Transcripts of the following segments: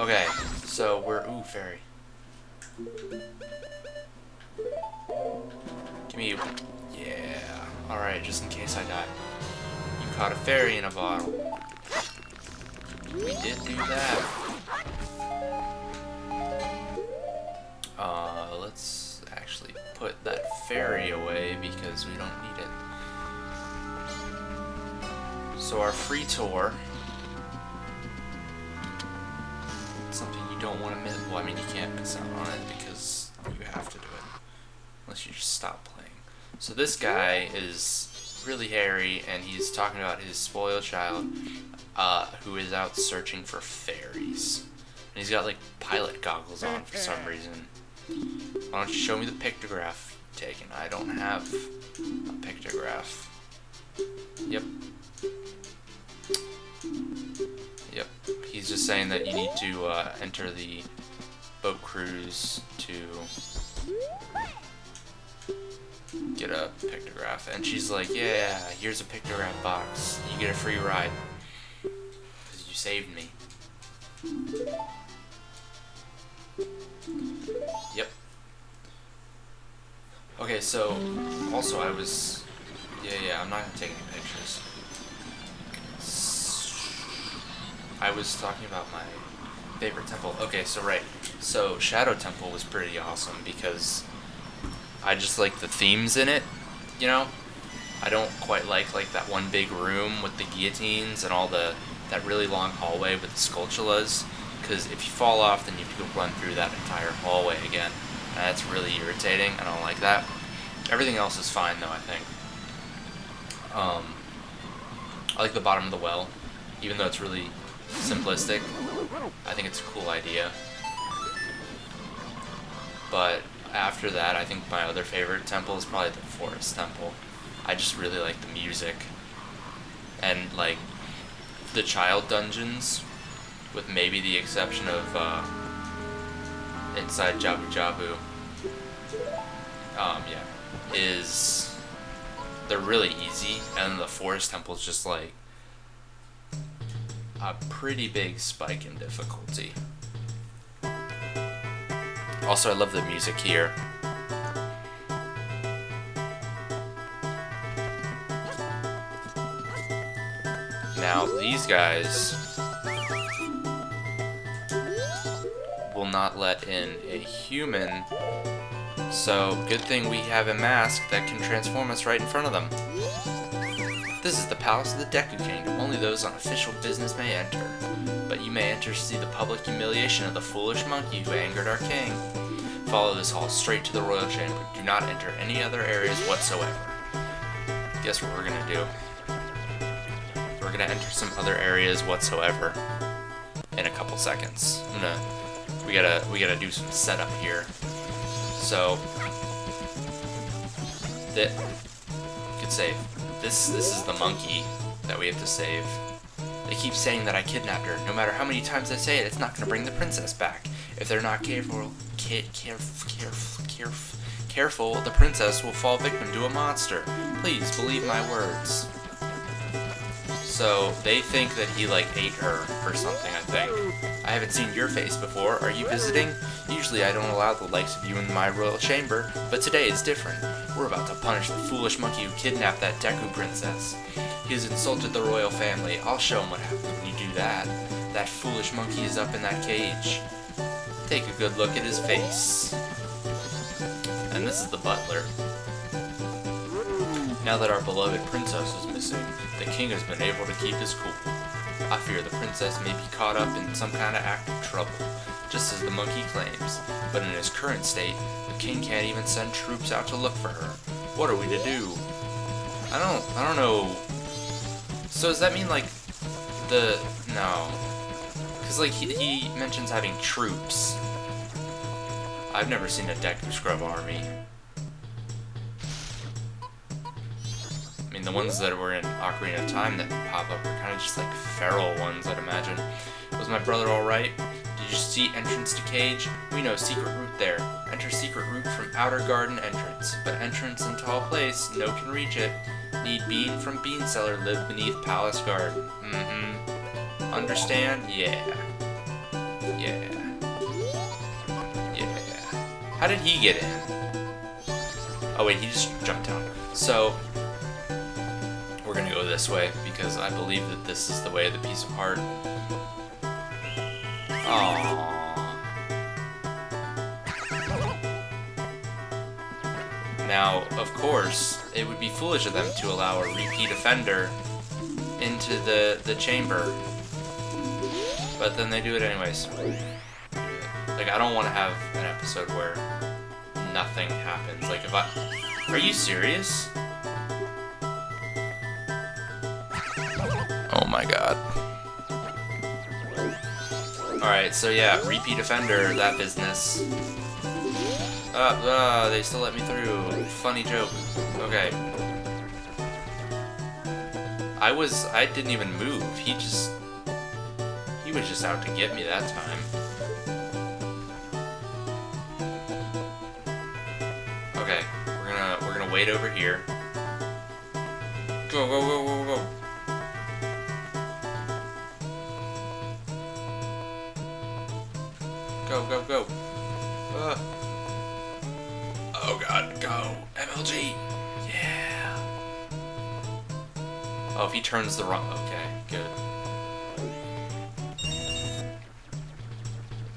Okay, so we're... Ooh, fairy. Give me... Yeah. Alright, just in case I die. You caught a fairy in a bottle. We did do that. Let's actually put that fairy away because we don't need it. So our free tour... Something you don't want to miss. Well, I mean, you can't miss out on it because you have to do it. Unless you just stop playing. So this guy is really hairy, and he's talking about his spoiled child who is out searching for fairies. And he's got like pilot goggles on for some reason. Why don't you show me the pictograph taken? I don't have a pictograph. Yep. Yep. He's just saying that you need to enter the boat cruise to get a pictograph. And she's like, yeah, here's a pictograph box. You get a free ride. Because you saved me. Yep. Okay, so, also I was... Yeah, I'm not going to take any pictures. I was talking about my favorite temple. Okay, so right. So Shadow Temple was pretty awesome because I just like the themes in it, you know? I don't quite like that one big room with the guillotines and all that really long hallway with the sculptulas, because if you fall off then you have to go run through that entire hallway again. And that's really irritating. I don't like that. Everything else is fine though, I think. I like the bottom of the well, even though it's really simplistic. I think it's a cool idea. But after that, I think my other favorite temple is probably the Forest Temple. I just really like the music. And like the child dungeons, with maybe the exception of inside Jabu Jabu. Yeah, they're really easy, and the Forest Temple is just like a pretty big spike in difficulty. Also, I love the music here. Now, these guys will not let in a human, so good thing we have a mask that can transform us right in front of them. This is the palace of the Deku Kingdom. Only those on official business may enter. But you may enter to see the public humiliation of the foolish monkey who angered our king. Follow this hall straight to the royal chamber. Do not enter any other areas whatsoever. Guess what we're gonna do? We're gonna enter some other areas whatsoever in a couple seconds. We gotta do some setup here. So that could save. This is the monkey that we have to save. They keep saying that I kidnapped her. No matter how many times I say it, it's not going to bring the princess back. If they're not careful, the princess will fall victim to a monster. Please believe my words. So they think that he like ate her or something, I think. I haven't seen your face before. Are you visiting? Usually I don't allow the likes of you in my royal chamber, but today is different. We're about to punish the foolish monkey who kidnapped that Deku princess. He has insulted the royal family. I'll show him what happens when you do that. That foolish monkey is up in that cage. Take a good look at his face. And this is the butler. Now that our beloved princess is missing, the king has been able to keep his cool. I fear the princess may be caught up in some kind of act of trouble, just as the monkey claims. But in his current state, the king can't even send troops out to look for her. What are we to do? I don't know. So does that mean like no? Because like he mentions having troops. I've never seen a Deku Scrub army. I mean, the ones that were in Ocarina of Time that pop up are kind of just like feral ones, I'd imagine. Was my brother alright? Did you see entrance to cage? We know secret route there. Enter secret route from outer garden entrance. But entrance in tall place, no can reach it. Need bean from bean cellar, live beneath palace garden. Understand? Yeah. Yeah. Yeah. How did he get in? Oh wait, he just jumped down. So, we're gonna go this way, because I believe that this is the way of the piece of heart. Aww. Now, of course, it would be foolish of them to allow a repeat offender into the chamber. But then they do it anyways. Like, I don't want to have an episode where nothing happens. Like, if I... Are you serious? Oh my god. Alright, so yeah, repeat offender, that business. They still let me through. Funny joke. Okay. I didn't even move. He was just out to get me that time. Okay, we're gonna wait over here. Go, go, go, go, go. Go, go, go. Oh god, go. MLG. Yeah. Oh, if he turns the wrong... Okay, good.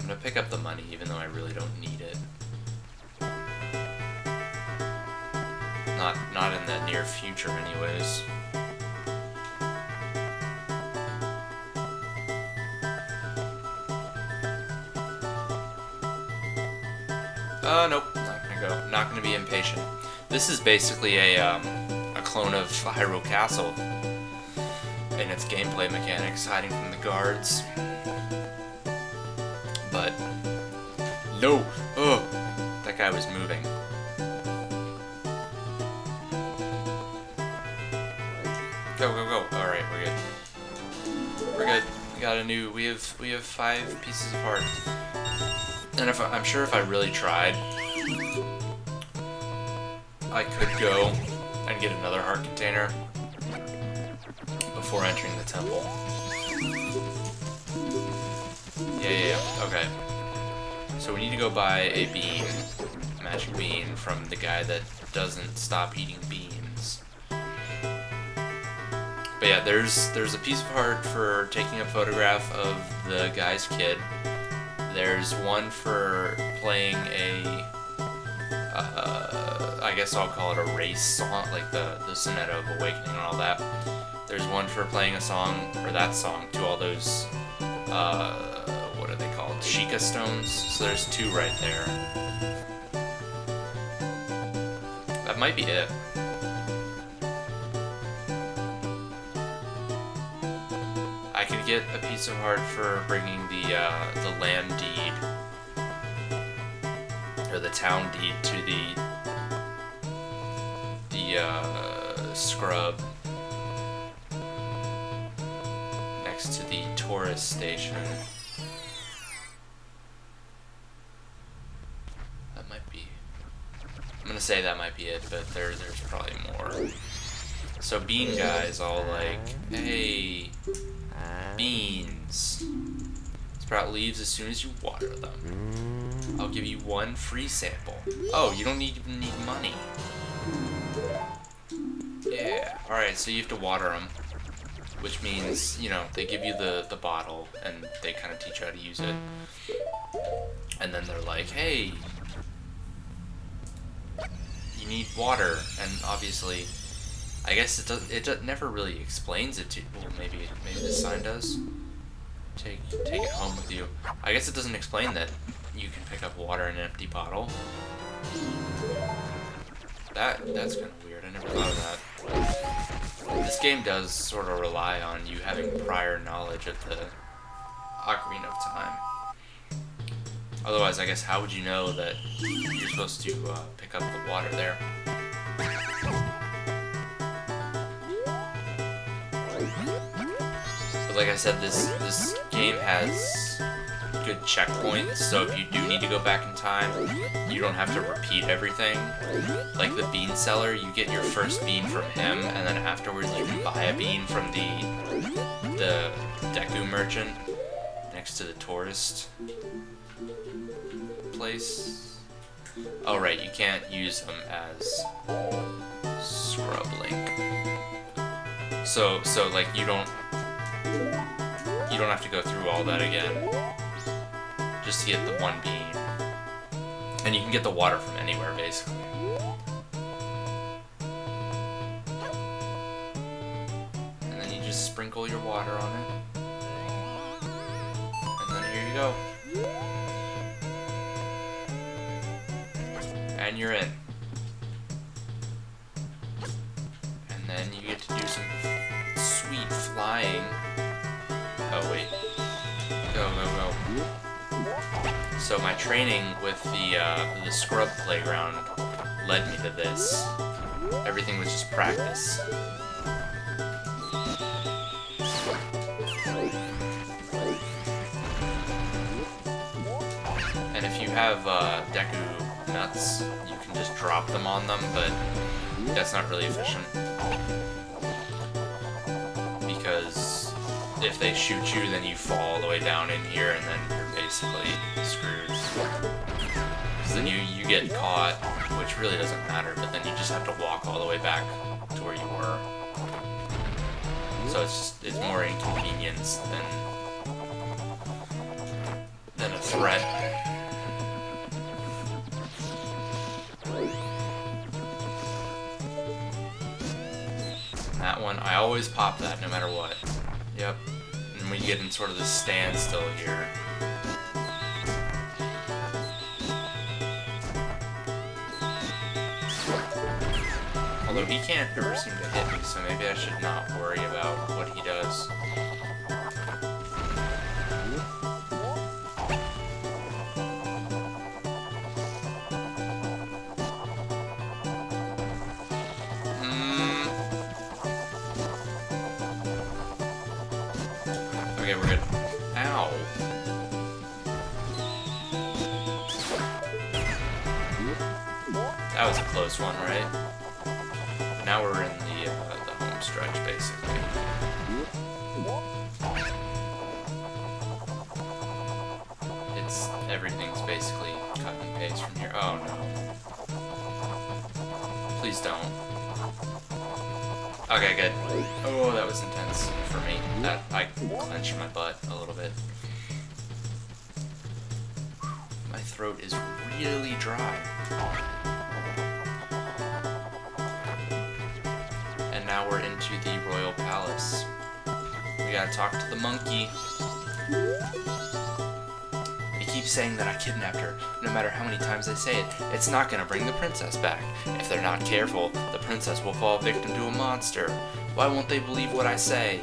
I'm gonna pick up the money, even though I really don't need it. Not in the near future, anyways. Nope, not gonna go. Not gonna be impatient. This is basically a clone of Hyrule Castle in its gameplay mechanics, hiding from the guards. But no, oh, that guy was moving. Go, go, go! All right, we're good. We're good. We got a new. We have 5 pieces of heart. And I'm sure if I really tried, I could go and get another heart container before entering the temple. Yeah, okay. So we need to go buy a bean, a magic bean, from the guy that doesn't stop eating beans. But yeah, there's a piece of heart for taking a photograph of the guy's kid. There's one for playing a, I guess I'll call it a race song, like the Sonata of Awakening and all that. There's one for playing a song, or that song, to all those, what are they called? Sheikah stones. So there's 2 right there. That might be it. I could get a piece of heart for bringing the land deed, or the town deed, to the scrub next to the tourist station. That might be... I'm gonna say that might be it, but there's probably more. So Bean Guy's all like, hey... Beans. Sprout leaves as soon as you water them. I'll give you 1 free sample. Oh, you don't even need money. Yeah. Alright, so you have to water them. Which means, you know, they give you the bottle and they kind of teach you how to use it. And then they're like, hey, you need water. And obviously... I guess it never really explains it to you. Well, maybe this sign does. Take it home with you. I guess it doesn't explain that you can pick up water in an empty bottle. That's kind of weird. I never thought of that. This game does sort of rely on you having prior knowledge of the Ocarina of Time. Otherwise, I guess how would you know that you're supposed to pick up the water there? But like I said, this game has good checkpoints, so if you do need to go back in time, you don't have to repeat everything. Like the bean seller, you get your first bean from him, and then afterwards you can buy a bean from the Deku merchant. And next to the tourist place. Oh right, you can't use them as Scrub Link. So like you don't have to go through all that again just to get the one bean. And you can get the water from anywhere basically. And then you just sprinkle your water on it. And then here you go. And you're in. And then you get to do some sweet flying. Oh wait. Go, go, go. So my training with the scrub playground led me to this. Everything was just practice. And if you have Deku nuts, you can just drop them on them, but that's not really efficient. Because if they shoot you, then you fall all the way down in here, and then you're basically screwed. Because then you get caught, which really doesn't matter, but then you just have to walk all the way back to where you were. So it's more inconvenience than a threat. That one, I always pop that no matter what. Yep. And we get in sort of this standstill here. Although he can't ever seem to hit me, so maybe I should not worry about what he does. Okay, we're good. Ow. That was a close one, right? But now we're in the home stretch, basically. Everything's basically cut and paste from here. Oh no. Please don't. Okay, good. Oh, that was intense for me. That I clenched my butt a little bit. My throat is really dry. And now we're into the Royal Palace. We gotta talk to the monkey. They keep saying that I kidnapped her. No matter how many times they say it, it's not gonna bring the princess back. If they're not careful, the princess will fall victim to a monster. Why won't they believe what I say?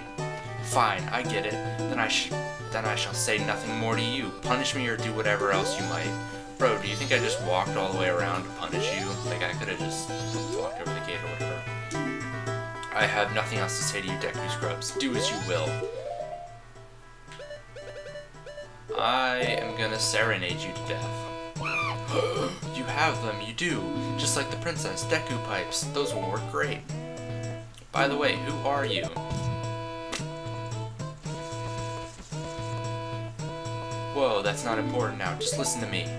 Fine, I get it. Then I shall say nothing more to you. Punish me or do whatever else you might. Bro, do you think I just walked all the way around to punish you? Like, I could have just walked over the gate or whatever. I have nothing else to say to you, Deku Scrubs. Do as you will. I am gonna serenade you to death. You have them, you do. Just like the princess, Deku Pipes. Those will work great. By the way, who are you? Whoa, that's not important now. Just listen to me.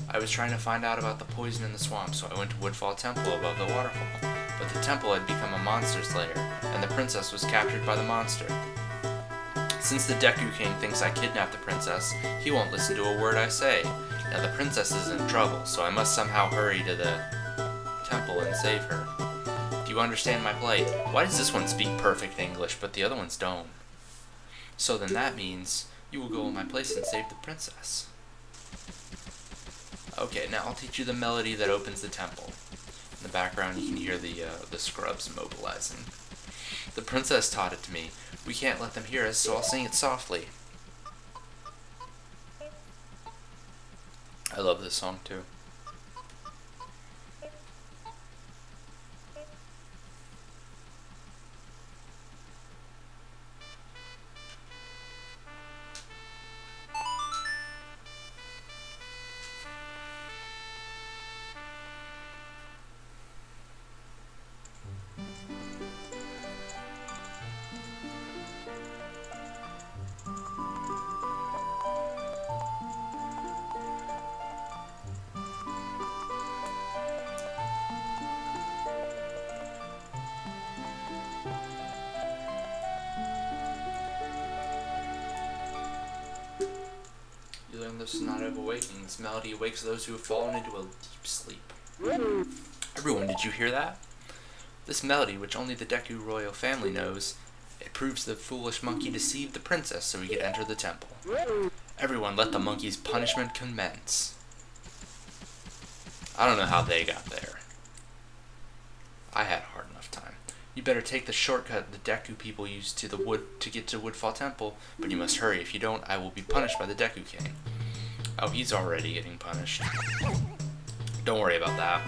I was trying to find out about the poison in the swamp, so I went to Woodfall Temple above the waterfall. But the temple had become a monster's lair, and the princess was captured by the monster. Since the Deku King thinks I kidnapped the princess, he won't listen to a word I say. Now the princess is in trouble, so I must somehow hurry to the temple and save her. Do you understand my plight? Why does this one speak perfect English, but the other ones don't? So then that means you will go in my place and save the princess. Okay, now I'll teach you the melody that opens the temple. In the background, you can hear the scrubs mobilizing. The princess taught it to me. We can't let them hear us, so I'll sing it softly. I love this song too. learn this is not of awakening. This melody awakes those who have fallen into a deep sleep. Everyone, did you hear that? This melody, which only the Deku royal family knows, it proves the foolish monkey deceived the princess so he could enter the temple. Everyone, let the monkey's punishment commence. I don't know how they got there. I had a hard enough time. You better take the shortcut the Deku people use to the wood to get to Woodfall Temple, but you must hurry. If you don't, I will be punished by the Deku King. Oh, he's already getting punished. Don't worry about that.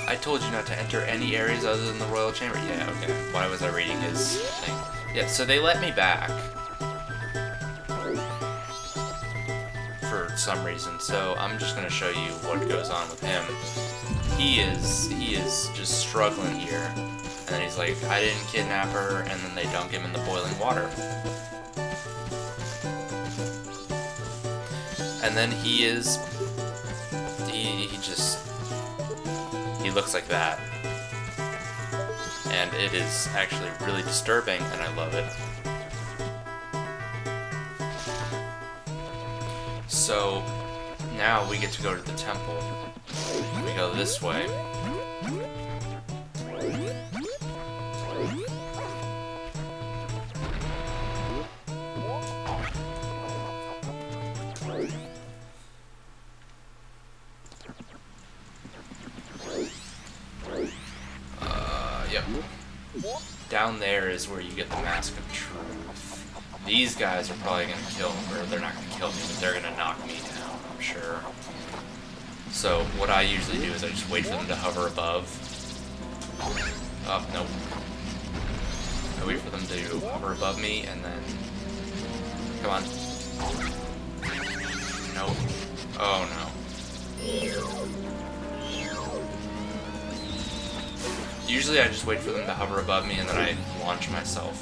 I told you not to enter any areas other than the royal chamber. Yeah, okay. Why was I reading his thing? Yeah, so they let me back. For some reason. So I'm just going to show you what goes on with him. He is just struggling here. And then he's like, I didn't kidnap her, and then they dunk him in the boiling water. And then he looks like that. And it is actually really disturbing, and I love it. So, now we get to go to the temple. We go this way. Yep. Down there is where you get the Mask of Truth. These guys are probably going to kill me, or they're not going to kill me, but they're going to knock me down, I'm sure. So what I usually do is I just wait for them to hover above. Oh, nope. I wait for them to hover above me, and then... Come on. Nope. Oh, no. Usually I just wait for them to hover above me and then I launch myself.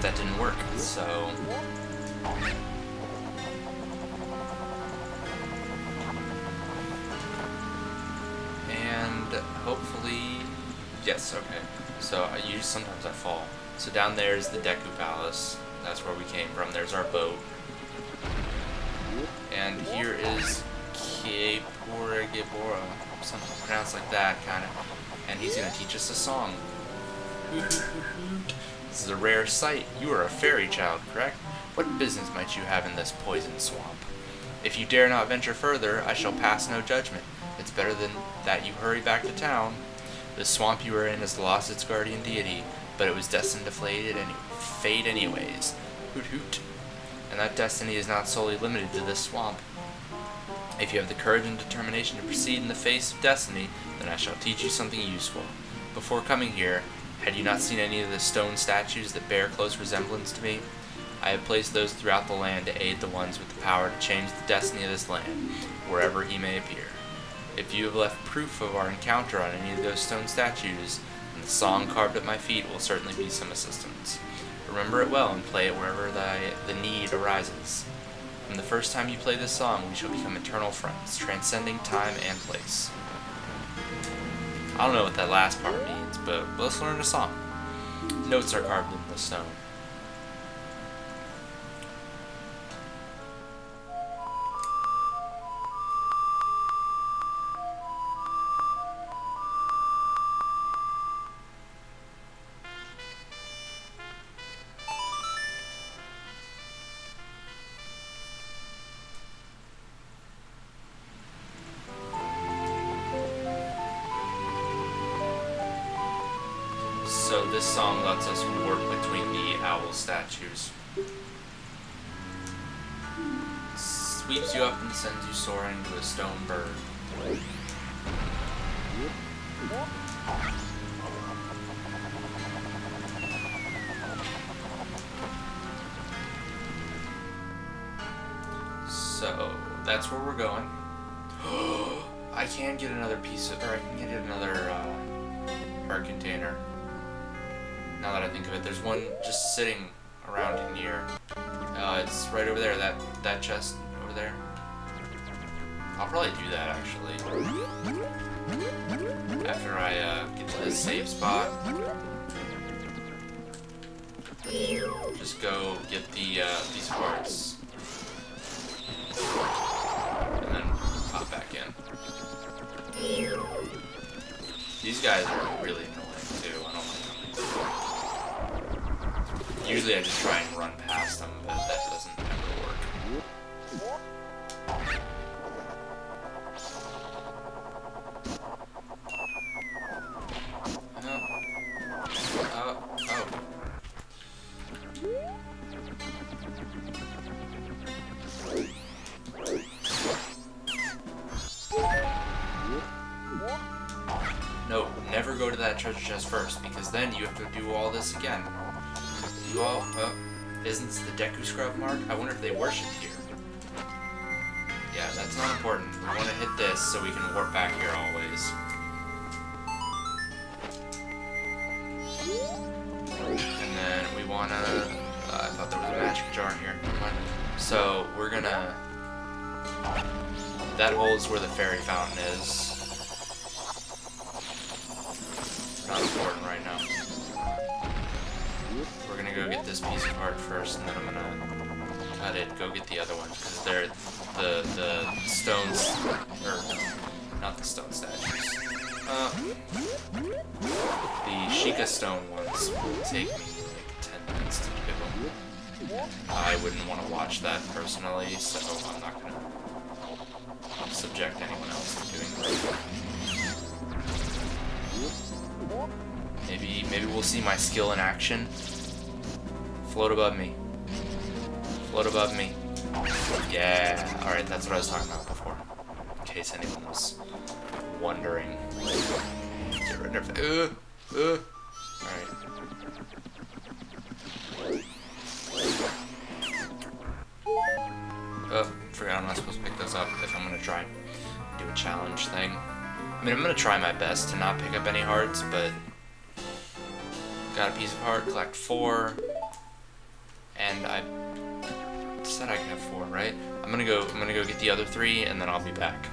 That didn't work, so... And hopefully... Yes, okay. So sometimes I fall. So down there is the Deku Palace. That's where we came from. There's our boat. And here is Kepura Gibora. Something pronounced like that, kind of. And he's going to teach us a song. This is a rare sight. You are a fairy child, correct? What business might you have in this poison swamp? If you dare not venture further, I shall pass no judgment. It's better than that you hurry back to town. The swamp you are in has lost its guardian deity, but it was destined to fade anyways. Hoot hoot. And that destiny is not solely limited to this swamp. If you have the courage and determination to proceed in the face of destiny, then I shall teach you something useful. Before coming here, had you not seen any of the stone statues that bear close resemblance to me? I have placed those throughout the land to aid the ones with the power to change the destiny of this land, wherever he may appear. If you have left proof of our encounter on any of those stone statues, then the song carved at my feet will certainly be some assistance. Remember it well and play it wherever the need arises. From the first time you play this song, we shall become eternal friends, transcending time and place. I don't know what that last part means, but let's learn a song. Notes are carved in the stone. So this song lets us warp between the owl statues. It sweeps you up and sends you soaring to a stone bird. So that's where we're going. I can get another piece of, or I can get another heart container. Now that I think of it, there's one just sitting around in here. It's right over there, that chest over there. I'll probably do that actually. After I get to this save spot. Just go get these hearts. And then pop back in. These guys are really annoying too. I don't like them. Usually I just try and run past them, but that doesn't ever work. No, never go to that treasure chest first, because then you have to do all this again. Isn't this the Deku Scrub mark? I wonder if they worship here. Yeah, that's not important. We want to hit this so we can warp back here always. And then we want to... I thought there was a magic jar in here. Never mind. So, we're gonna... That hole is where the fairy fountain is. Not important right now. We're gonna go get this piece of art first, and then I'm gonna cut it, go get the other one, because they're the stones, or not the stone statues. The Sheikah stone ones will take me like 10 minutes to do them. I wouldn't want to watch that personally, so I'm not gonna subject anyone else to doing that. Maybe we'll see my skill in action. Float above me. Float above me. Yeah. Alright, that's what I was talking about before. In case anyone was wondering. Get rid of it. Alright. Oh, forgot I'm not supposed to pick those up if I'm gonna try and do a challenge thing. I mean, I'm gonna try my best to not pick up any hearts, but got a piece of heart, collect 4, and I said I could have 4, right? I'm gonna go get the other 3, and then I'll be back.